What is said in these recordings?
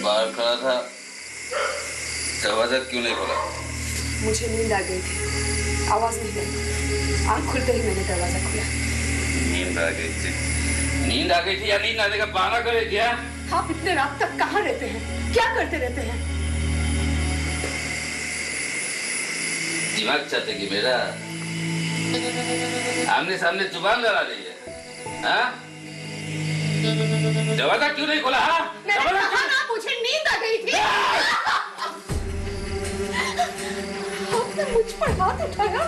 बाहर खड़ा था, दरवाजा क्यों नहीं खोला? मुझे नींद आ गई थी, आवाज नहीं आई। आँख खुलते ही मैंने दरवाजा खोला। नींद आ गई थी? नींद आ गई थी या नींद आने का बहाना करे क्या? आप इतने रात तक कहाँ रहते हैं? क्या करते रहते हैं? दिमाग चाहते कि मेरा आमने सामने जुबान लड़ा रही है, हाँ? दरवाजा क्यों नहीं खोला? हाँ? मैंने कहा ना, मुझे नींद आ गई थी। आपने मुझ पर हाथ उठाया।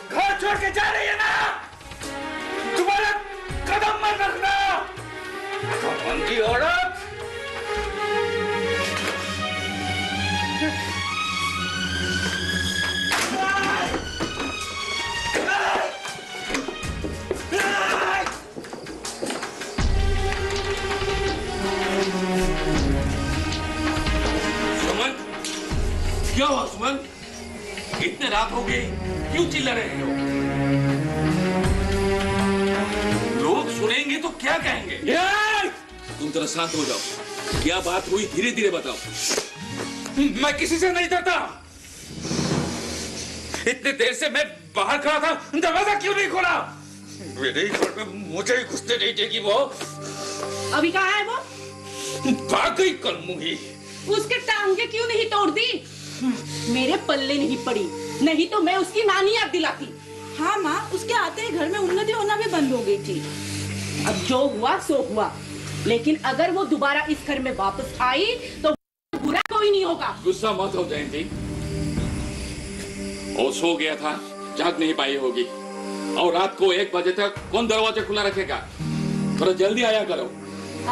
घर छोड़ के जा रही है ना? तुम्हारा कदम मत रखना, घमंडी औरत। सुमन, क्या हुआ सुमन? इतने रात हो गई, क्यों चिल्ला रहे हो? लोग सुनेंगे तो क्या कहेंगे? तुम जरा शांत हो जाओ। क्या बात हुई, धीरे धीरे बताओ। मैं किसी से नहीं डरता। इतने देर से मैं बाहर खड़ा था, दरवाजा क्यों नहीं खोला? मेरे ही घर में मुझे ही घुसने नहीं देगी वो। अभी कहाँ है वो? भाग गई कलमुही। उसके टांगे क्यों नहीं तोड़ दी? मेरे पल्ले नहीं पड़ी, नहीं तो मैं उसकी नानी याद दिलाती। हाँ माँ, उसके आते ही घर में उन्नति होना भी बंद हो गई थी। अब जो हुआ सो हुआ, लेकिन अगर वो दोबारा इस घर में वापस आई तो बुरा कोई नहीं होगा। गुस्सा मत हो जयंती। वो सो गया था, जाग नहीं पाई होगी। और रात को 1 बजे तक कौन दरवाजा खुला रखेगा? थोड़ा जल्दी आया करो।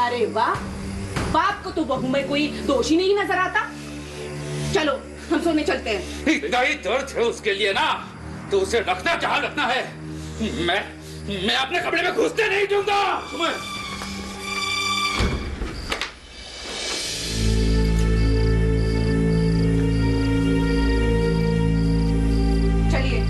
अरे वाह, बाप को तो बहू में कोई दोष ही नहीं नजर आता। चलो हम सोने चलते हैं। इतना ही दर्द है उसके लिए ना, तो उसे रखना जहाँ रखना है। मैं अपने कमरे में घुसने नहीं दूंगा। चलिए।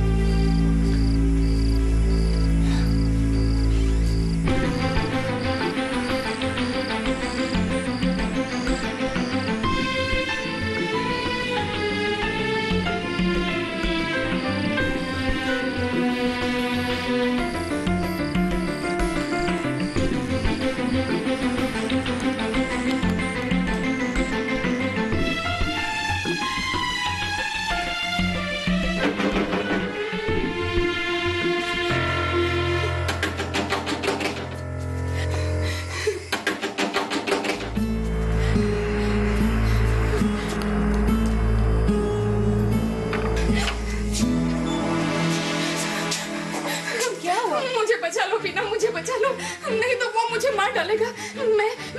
रवीना मुझे बचा लो, नहीं तो वो मुझे मार डालेगा।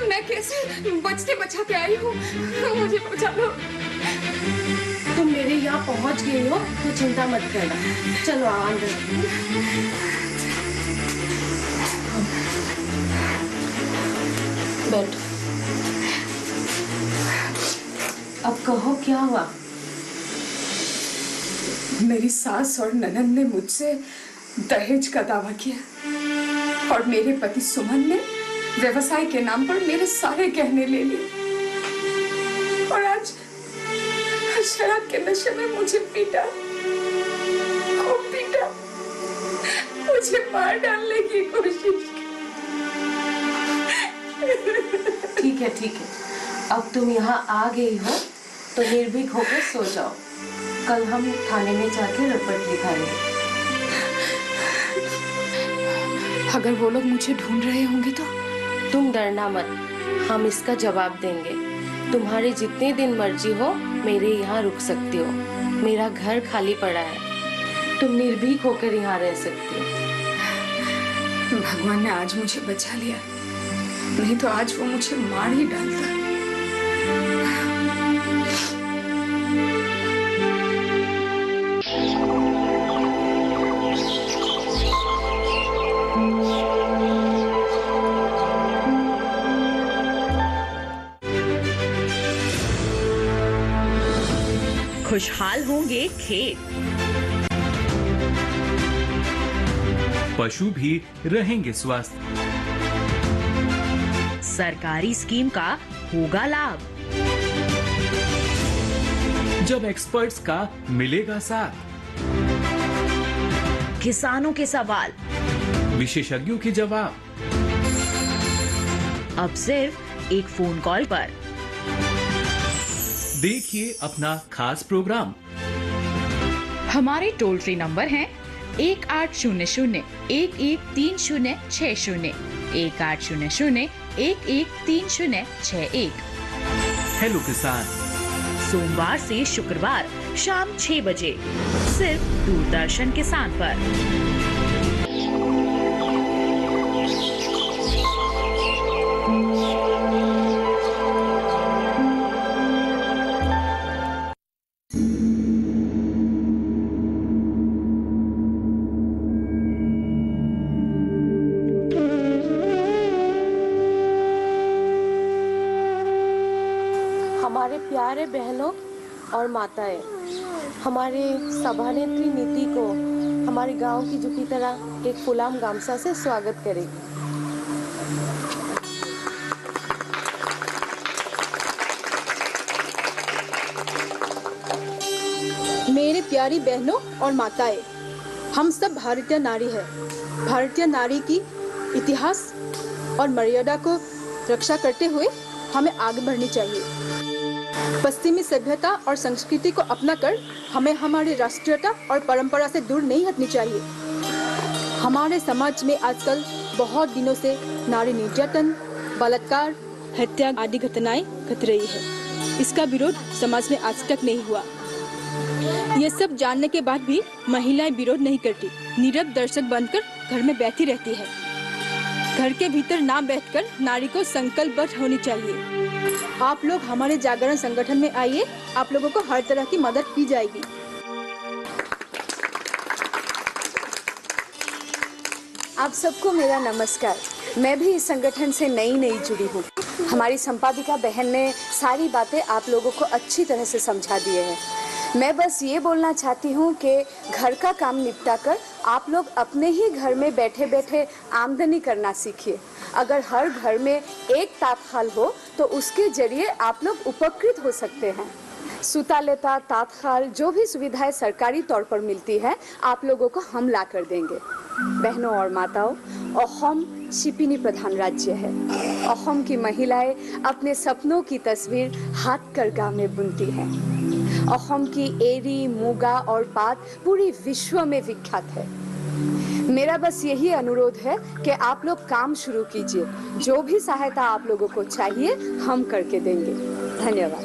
मैं कैसे बचते बचा के आई हूँ, मुझे बचा लो। तुम मेरे यहाँ पहुँच गई हो तो चिंता मत करना। चलो आओ अंदर। बैठो। अब कहो क्या हुआ? मेरी सास और ननद ने मुझसे दहेज का दावा किया और मेरे पति सुमन ने व्यवसाय के नाम पर मेरे सारे गहने ले लिए और आज शराब के नशे में मुझे पीटा, खूब पीटा, मुझे मार डालने की कोशिश की। ठीक है ठीक है, अब तुम यहाँ आ गई हो तो निर्भीक होकर सो जाओ। कल हम थाने में जाके रिपोर्ट लिखाएंगे। अगर वो लोग मुझे ढूंढ रहे होंगे तो? तुम डरना मत, हम इसका जवाब देंगे। तुम्हारे जितने दिन मर्जी हो मेरे यहाँ रुक सकती हो, मेरा घर खाली पड़ा है, तुम निर्भीक होकर यहाँ रह सकती हो। भगवान ने आज मुझे बचा लिया, नहीं तो आज वो मुझे मार ही डालता। खुशहाल होंगे खेत, पशु भी रहेंगे स्वस्थ, सरकारी स्कीम का होगा लाभ, जब एक्सपर्ट्स का मिलेगा साथ, किसानों के सवाल, विशेषज्ञों के जवाब, अब सिर्फ एक फोन कॉल पर। देखिए अपना खास प्रोग्राम। हमारे टोल फ्री नंबर हैं 1800-113060, 1800-113061। हेलो किसान, सोमवार से शुक्रवार शाम 6 बजे सिर्फ दूरदर्शन किसान पर। हमारे प्यारे बहनों और माताएं, हमारे सभानेत्री नीति को हमारे गांव की जुटी तरह एक फुलाम गामसा से स्वागत करेगी। मेरे प्यारी बहनों और माताएं, हम सब भारतीय नारी हैं। भारतीय नारी की इतिहास और मर्यादा को रक्षा करते हुए हमें आगे बढ़नी चाहिए। पश्चिमी सभ्यता और संस्कृति को अपनाकर हमें हमारी राष्ट्रीयता और परंपरा से दूर नहीं हटनी चाहिए। हमारे समाज में आजकल बहुत दिनों से नारी निर्यातन, बलात्कार, हत्या आदि घटनाएं घट रही है। इसका विरोध समाज में आज तक नहीं हुआ। ये सब जानने के बाद भी महिलाएं विरोध नहीं करती, नीरव दर्शक बनकर घर में बैठी रहती है। घर के भीतर ना बैठकर नारी को संकल्पबद्ध होनी चाहिए। आप लोग हमारे जागरण संगठन में आइए, आप लोगों को हर तरह की मदद की जाएगी। आप सबको मेरा नमस्कार। मैं भी इस संगठन से नई जुड़ी हूँ। हमारी संपादिका बहन ने सारी बातें आप लोगों को अच्छी तरह से समझा दिए हैं। मैं बस ये बोलना चाहती हूँ कि घर का काम निपटाकर आप लोग अपने ही घर में बैठे बैठे आमदनी करना सीखिए। अगर हर घर में एक ताँतखाल हो तो उसके जरिए आप लोग उपकृत हो सकते हैं। सुतालेता, ताँतखाल, जो भी सुविधाएं सरकारी तौर पर मिलती है आप लोगों को हम ला कर देंगे। बहनों और माताओं, असम शिपिनी प्रधान राज्य है। असम की महिलाएं अपने सपनों की तस्वीर हाथ करघा में बुनती हैं। असम की एरी, मुगा और पाट पूरी विश्व में विख्यात है। मेरा बस यही अनुरोध है कि आप लोग काम शुरू कीजिए। जो भी सहायता आप लोगों को चाहिए हम करके देंगे। धन्यवाद।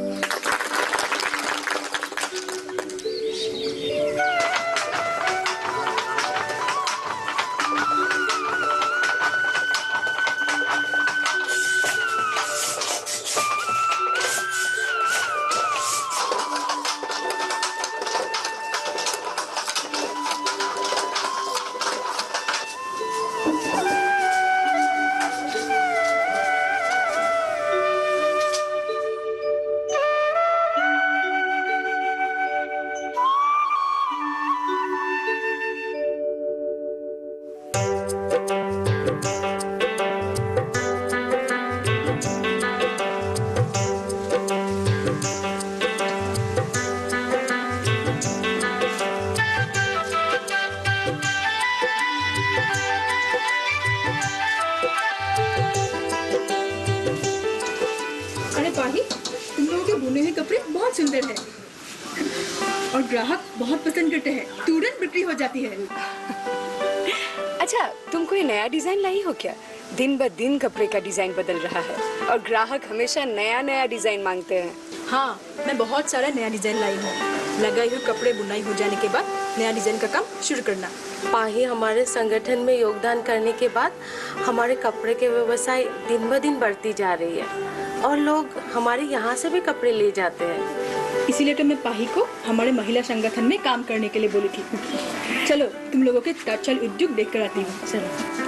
बुने हुए कपड़े बहुत सुंदर हैं और ग्राहक बहुत पसंद करते हैं, तुरंत बिक्री हो जाती है। अच्छा, तुम कोई नया डिजाइन लाई हो क्या? दिन ब दिन कपड़े का डिजाइन बदल रहा है और ग्राहक हमेशा नया नया डिजाइन मांगते हैं। हाँ, मैं बहुत सारा नया डिजाइन लाई हूँ। लगाई हुई कपड़े बुनाई हो जाने के बाद नया डिजाइन का काम शुरू करना। पाही हमारे संगठन में योगदान करने के बाद हमारे कपड़े के व्यवसाय दिन ब दिन बढ़ती जा रही है और लोग हमारे यहाँ से भी कपड़े ले जाते हैं। इसीलिए तो मैं पाही को हमारे महिला संगठन में काम करने के लिए बोली थी। चलो तुम लोगों के टेक्सटाइल उद्योग देख कर आती हूँ। चलो।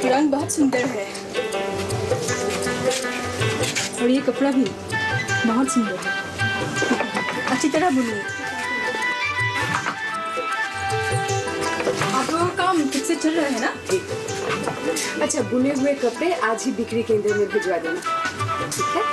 रंग बहुत सुंदर है और ये कपड़ा भी बहुत सुंदर है। अच्छी तरह बुनिए। आप लोगों का काम ठीक से चल रहा है ना? ठीक। अच्छा, बुने हुए कपड़े आज ही बिक्री केंद्र में भिजवा देना, ठीक है?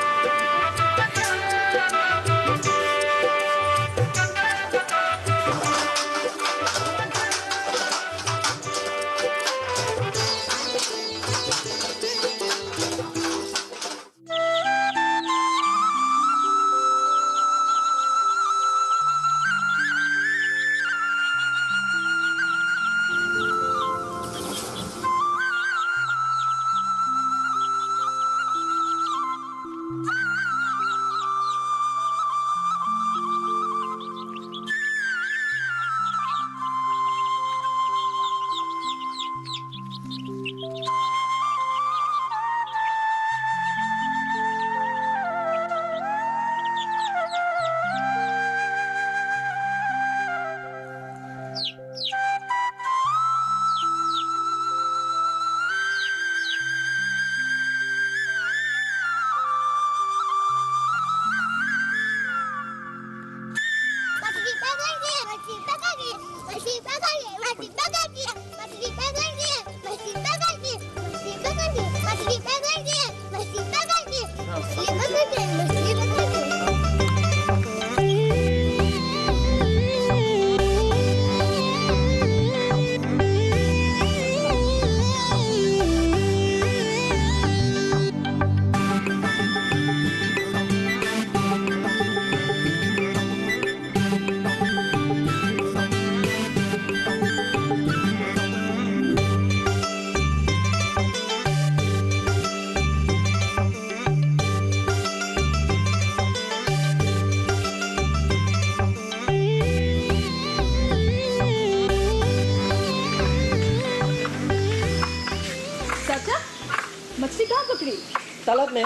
तालाब में।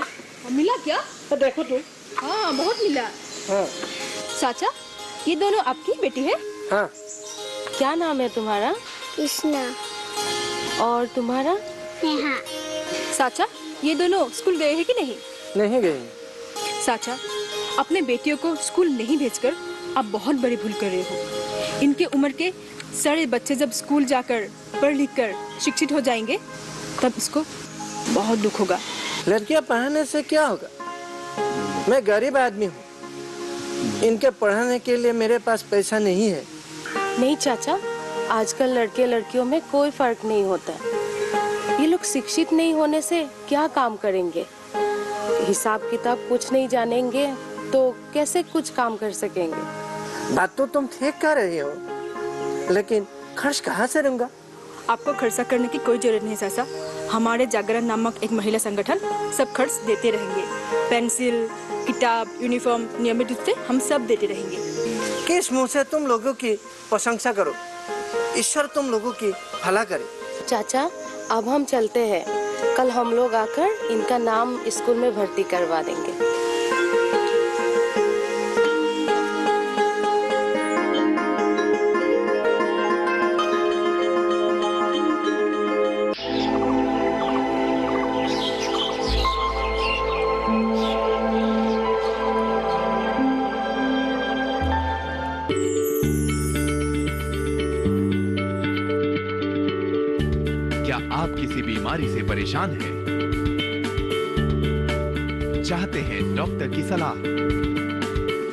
मिला क्या? तो देखो तुम। हाँ, बहुत मिला। हाँ। चाचा, ये दोनों आपकी बेटी है? हाँ। क्या नाम है तुम्हारा? कृष्णा। और तुम्हारा? नेहा। चाचा, ये दोनों स्कूल गए हैं कि नहीं? नहीं गए। चाचा, अपने बेटियों को स्कूल नहीं भेजकर आप बहुत बड़ी भूल कर रहे हो। इनके उम्र के सारे बच्चे जब स्कूल जाकर पढ़ लिख कर शिक्षित हो जाएंगे तब इसको बहुत दुख होगा। लड़कियां पढ़ने से क्या होगा? मैं गरीब आदमी हूँ, इनके पढ़ाने के लिए मेरे पास पैसा नहीं है। नहीं चाचा, आजकल लड़के लड़कियों में कोई फर्क नहीं होता। ये लोग शिक्षित नहीं होने से क्या काम करेंगे? हिसाब किताब कुछ नहीं जानेंगे तो कैसे कुछ काम कर सकेंगे? बात तो तुम ठीक कह रही हो, लेकिन खर्च कहाँ से दूंगा? आपको खर्चा करने की कोई जरूरत नहीं चाचा। हमारे जागरण नामक एक महिला संगठन सब खर्च देते रहेंगे। पेंसिल, किताब, यूनिफॉर्म नियमित रूप से हम सब देते रहेंगे। किस मुंह से तुम लोगों की प्रशंसा करो? ईश्वर तुम लोगों की भला करे। चाचा, अब हम चलते हैं। कल हम लोग आकर इनका नाम स्कूल में भर्ती करवा देंगे। आप किसी बीमारी से परेशान हैं? चाहते हैं डॉक्टर की सलाह?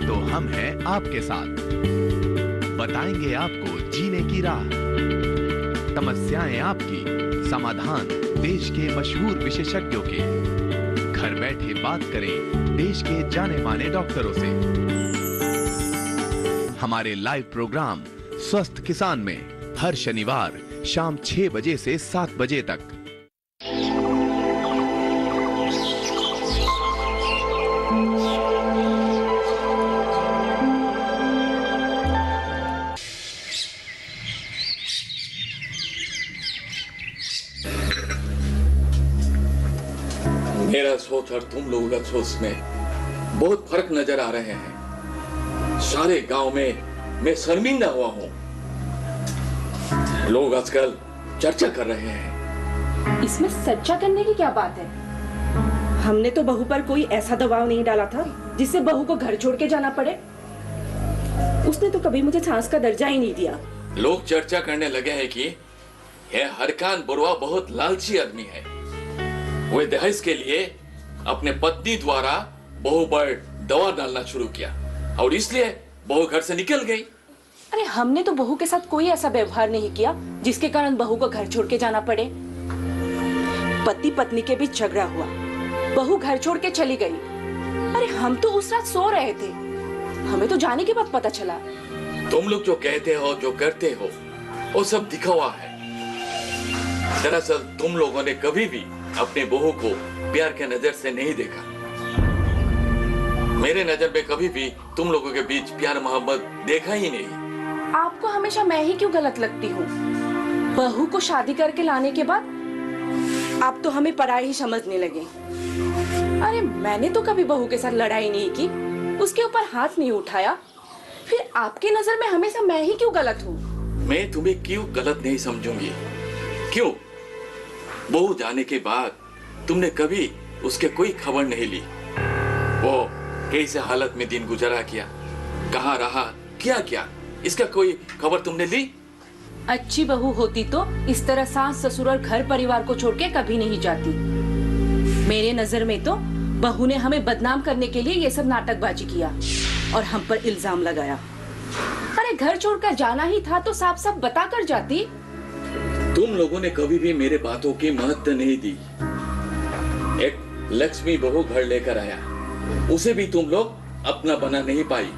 तो हम हैं आपके साथ। बताएंगे आपको जीने की राह, समस्याएं आपकी, समाधान देश के मशहूर विशेषज्ञों के। घर बैठे बात करें देश के जाने माने डॉक्टरों से। हमारे लाइव प्रोग्राम स्वस्थ किसान में हर शनिवार शाम 6 बजे से 7 बजे तक। मेरा सोच और तुम लोगों का सोच में बहुत फर्क नजर आ रहे हैं। सारे गांव में मैं शर्मिंदा हुआ हूँ। लोग आजकल चर्चा कर रहे हैं। इसमें चर्चा करने की क्या बात है? हमने तो बहू पर कोई ऐसा दबाव नहीं डाला था जिससे बहू को घर छोड़ के जाना पड़े। उसने तो कभी मुझे सास का दर्जा ही नहीं दिया। लोग चर्चा करने लगे हैं कि यह हरकान बरुआ बहुत लालची आदमी है। वे दहेज के लिए अपने पत्नी द्वारा बहू पर दवा डालना शुरू किया और इसलिए बहू घर से निकल गई। अरे हमने तो बहू के साथ कोई ऐसा व्यवहार नहीं किया जिसके कारण बहू को घर छोड़ के जाना पड़े। पति पत्नी के बीच झगड़ा हुआ, बहू घर छोड़ के चली गई। अरे हम तो उस रात सो रहे थे, हमें तो जाने के बाद पता चला। तुम लोग जो कहते हो, जो करते हो, वो सब दिखावा है। दरअसल तुम लोगों ने कभी भी अपने बहू को प्यार के नजर से नहीं देखा। मेरे नजर में कभी भी तुम लोगों के बीच प्यार मोहब्बत देखा ही नहीं। आपको हमेशा मैं ही क्यों गलत लगती हूँ? बहू को शादी करके लाने के बाद आप तो हमें पराई ही समझने लगे। अरे मैंने तो कभी बहू के साथ लड़ाई नहीं की, उसके ऊपर हाथ नहीं उठाया, फिर आपकी नजर में हमेशा मैं ही क्यों गलत हूँ? मैं तुम्हें क्यों गलत नहीं समझूंगी? क्यों? बहू जाने के बाद तुमने कभी उसके कोई खबर नहीं ली। वो कैसे हालत में दिन गुजारा किया, कहाँ रहा, क्या क्या, इसका कोई खबर तुमने ली? अच्छी बहू होती तो इस तरह सास ससुर और घर परिवार को छोड़ के कभी नहीं जाती। मेरे नजर में तो बहू ने हमें बदनाम करने के लिए ये सब नाटकबाजी किया और हम पर इल्जाम लगाया। अरे घर छोड़कर जाना ही था तो साफ साफ बता कर जाती। तुम लोगों ने कभी भी मेरे बातों की महत्व नहीं दी। एक लक्ष्मी बहू घर लेकर आया, उसे भी तुम लोग अपना बना नहीं पाई।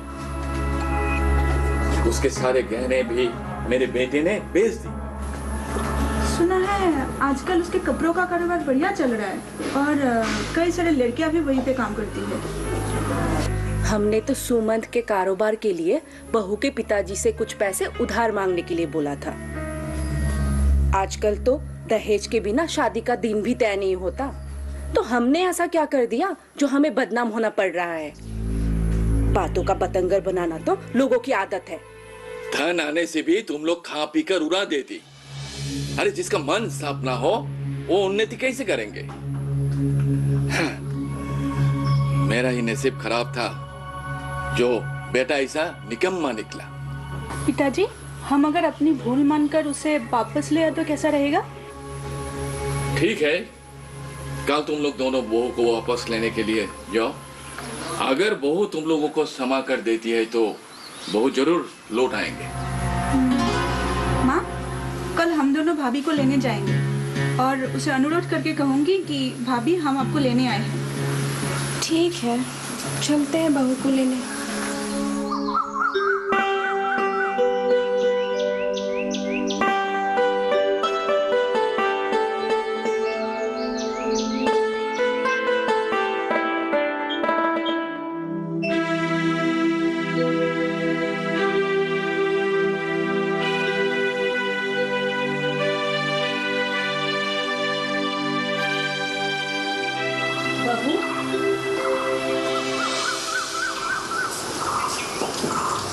उसके सारे गहने भी मेरे बेटे ने बेच दी। सुना है आजकल उसके कपड़ों का कारोबार बढ़िया चल रहा है और कई सारे लड़कियां भी वहीं पे काम करती है। हमने तो सुमंत के कारोबार के लिए बहू के पिताजी से कुछ पैसे उधार मांगने के लिए बोला था। आजकल तो दहेज के बिना शादी का दिन भी तय नहीं होता, तो हमने ऐसा क्या कर दिया जो हमें बदनाम होना पड़ रहा है? बातों का बतंगर बनाना तो लोगों की आदत है। धन आने से भी तुम लोग खा पी कर उड़ा देती। अरे जिसका मन साफ ना हो वो उन्नति कैसे करेंगे? हाँ, मेरा ही नसीब खराब था जो बेटा ऐसा निकम्मा निकला। पिताजी, हम अगर अपनी भूल मानकर उसे वापस ले आए तो कैसा रहेगा? ठीक है, कल तुम लोग दोनों बहू को वापस लेने के लिए जाओ। अगर बहू तुम लोगों को क्षमा कर देती है तो बहू जरूर लौट आएंगे। माँ, कल हम दोनों भाभी को लेने जाएंगे और उसे अनुरोध करके कहूंगी कि भाभी हम आपको लेने आए हैं। ठीक है, चलते हैं बहू को लेने।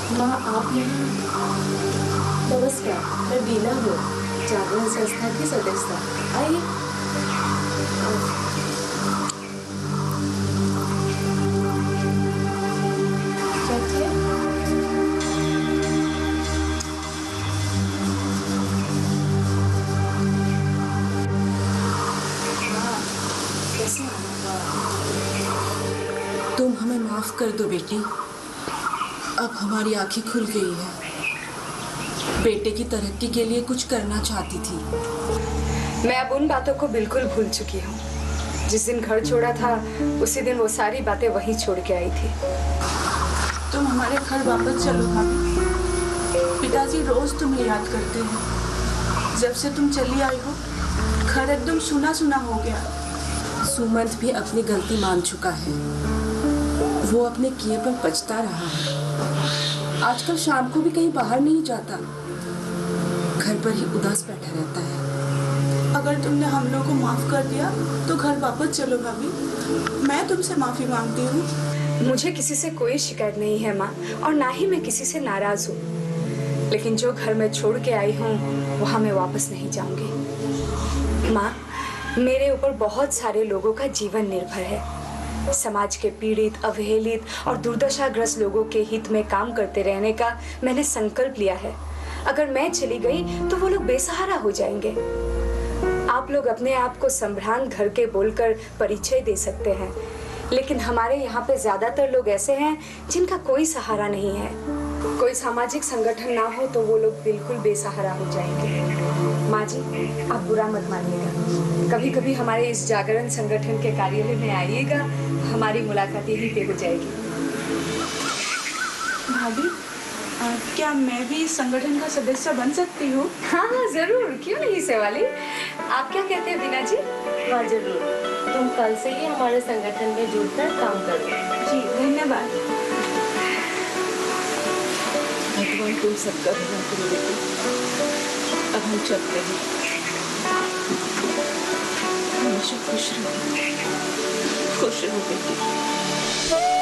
माँ, आप यहाँ? नमस्कार, मैं बीना हूँ, जागरण संस्था की सदस्य। आइए। तुम हमें माफ कर दो बेटी। अब हमारी आंखें खुल गई है। बेटे की तरक्की के लिए कुछ करना चाहती थी। मैं अब उन बातों को बिल्कुल भूल चुकी हूँ। जिस दिन घर छोड़ा था उसी दिन वो सारी बातें वहीं छोड़ के आई थी। तुम हमारे घर वापस चलो भाभी। पिताजी रोज तुम्हें याद करते हैं। जब से तुम चली आई हो घर एकदम सुना सुना हो गया। सुमंत भी अपनी गलती मान चुका है। वो अपने किए पर पछता रहा है। आजकल शाम को भी कहीं बाहर नहीं जाता, घर पर ही उदास बैठा रहता है। अगर तुमने हम लोगों को माफ कर दिया तो घर वापस चलो भाभी। मैं तुमसे माफी मांगती हूँ। मुझे किसी से कोई शिकायत नहीं है माँ, और ना ही मैं किसी से नाराज हूँ। लेकिन जो घर में छोड़ के आई हूँ वहाँ मैं वापस नहीं जाऊंगी। माँ, मेरे ऊपर बहुत सारे लोगों का जीवन निर्भर है। समाज के पीड़ित, अवहेलित और दुर्दशाग्रस्त लोगों के हित में काम करते रहने का मैंने संकल्प लिया है। अगर मैं चली गई तो वो लोग बेसहारा हो जाएंगे। आप लोग अपने आप को संभ्रांत घर के बोलकर परिचय दे सकते हैं, लेकिन हमारे यहाँ पे ज्यादातर लोग ऐसे हैं जिनका कोई सहारा नहीं है। कोई सामाजिक संगठन ना हो तो वो लोग बिल्कुल बेसहारा हो जाएंगे। माँ जी, आप बुरा मत मानिएगा। कभी कभी हमारे इस जागरण संगठन के कार्यालय में आइएगा, हमारी मुलाकात यहीं पे हो जाएगी। भाभी, क्या मैं भी इस संगठन का सदस्य बन सकती हूँ? हाँ हाँ जरूर, क्यों नहीं सेवाली। आप क्या कहते हैं बीना जी? हाँ जरूर, तुम कल से ही हमारे संगठन में जुड़कर काम करो। जी धन्यवाद। भगवान तुम सबका भला करे। अब हम चलते हैं। हमेशा खुश रहो बेटी।